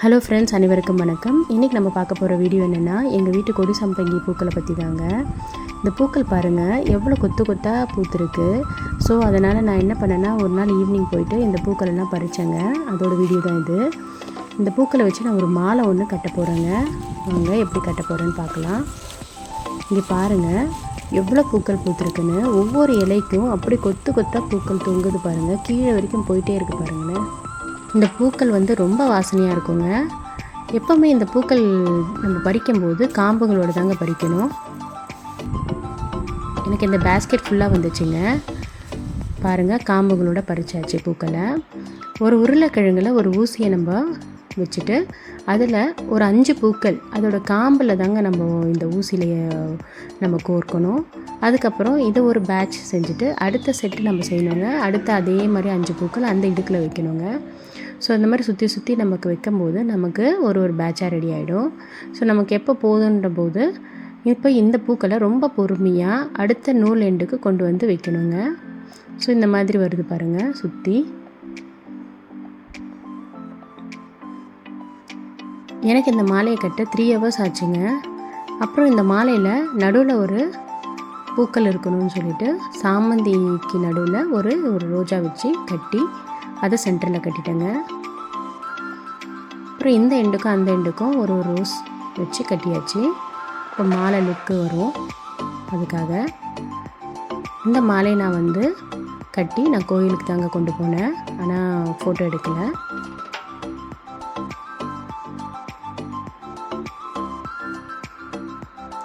Hello friends, அனைவருக்கும் வணக்கம். இன்றைக்கி நம்ம பார்க்க போகிற வீடியோ என்னென்னா, எங்கள் வீட்டு கொடி சம்பங்கி பூக்களை பற்றி தாங்க. இந்த பூக்கள் பாருங்கள் எவ்வளோ கொத்து கொத்தாக பூத்துருக்கு. ஸோ அதனால் நான் என்ன பண்ணேன்னா, ஒரு நாள் ஈவினிங் போயிட்டு இந்த பூக்களெல்லாம் பறித்தேங்க. அதோட வீடியோ தான் இது. இந்த பூக்களை வச்சு நான் ஒரு மாலை ஒன்று கட்ட போகிறேங்க. வாங்க எப்படி கட்ட போகிறேன்னு பார்க்கலாம். இங்கே பாருங்கள் எவ்வளோ பூக்கள் பூத்துருக்குன்னு. ஒவ்வொரு இலைக்கும் அப்படி கொத்து கொத்தாக பூக்கள் தொங்குது பாருங்கள். கீழே வரைக்கும் போயிட்டே இருக்குது பாருங்களேன். இந்த பூக்கள் ரொம்ப வாசனையாக இருக்குங்க. எப்போவுமே இந்த பூக்கள் நம்ம பறிக்கும்போது காம்புகளோடு தாங்க பறிக்கணும். எனக்கு இந்த பேஸ்கெட் ஃபுல்லாக வந்துச்சுங்க. பாருங்கள், காம்புகளோட பறிச்சாச்சு பூக்களை. ஒரு உருளைக்கிழங்கில் ஒரு ஊசியை நம்ம வச்சுட்டு அதில் ஒரு 5 பூக்கள் அதோட காம்பில் தாங்க நம்ம இந்த ஊசியிலையை நம்ம கோர்க்கணும். அதுக்கப்புறம் இதை ஒரு பேட்ச் செஞ்சுட்டு அடுத்த செட்டு நம்ம செய்யணுங்க. அடுத்த அதே மாதிரி 5 பூக்கள் அந்த இடுக்கில் வைக்கணுங்க. ஸோ இந்த மாதிரி சுற்றி சுற்றி நமக்கு வைக்கும்போது நமக்கு ஒரு பேட்சாக ரெடி ஆகிடும். ஸோ நமக்கு எப்போ போதுன்ற போது இப்போ இந்த பூக்களை ரொம்ப பொறுமையாக அடுத்த நூல் எண்டுக்கு கொண்டு வந்து வைக்கணுங்க. ஸோ இந்த மாதிரி வருது பாருங்கள் சுற்றி. எனக்கு இந்த மாலையை கட்ட 3 hours ஆச்சுங்க. அப்புறம் இந்த மாலையில் நடுவில் ஒரு பூக்கள் இருக்கணும்னு சொல்லிட்டு சாமந்திக்கு நடுவில் ஒரு ரோஜா வச்சு கட்டி அதை சென்டரில் கட்டிட்டேங்க. அப்புறம் இந்த எண்டுக்கும் அந்த எண்டுக்கும் ஒரு ரோஸ் வச்சு கட்டியாச்சு. இப்போ மாலை லுக்கு வரும். அதுக்காக இந்த மாலையை நான் கட்டி நான் கோயிலுக்கு தாங்க கொண்டு போனேன். ஆனால் ஃபோட்டோ எடுக்கலை.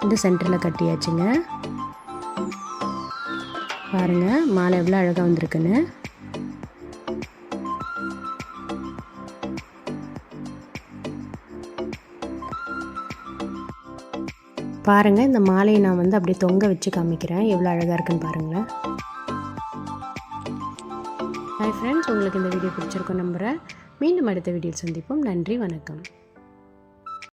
இந்த சென்டரில் கட்டியாச்சுங்க. பாருங்கள் மாலை எவ்வளோ அழகாக வந்திருக்குன்னு. பாருங்கள், இந்த மாலையை நான் அப்படியே தொங்க வச்சு காமிக்கிறேன். எவ்வளோ அழகாக இருக்குன்னு பாருங்களேன். ஹாய் ஃப்ரெண்ட்ஸ், உங்களுக்கு இந்த வீடியோ பிடிச்சிருக்கோம் நம்புகிறேன். மீண்டும் அடுத்த வீடியோவில் சந்திப்போம். நன்றி, வணக்கம்.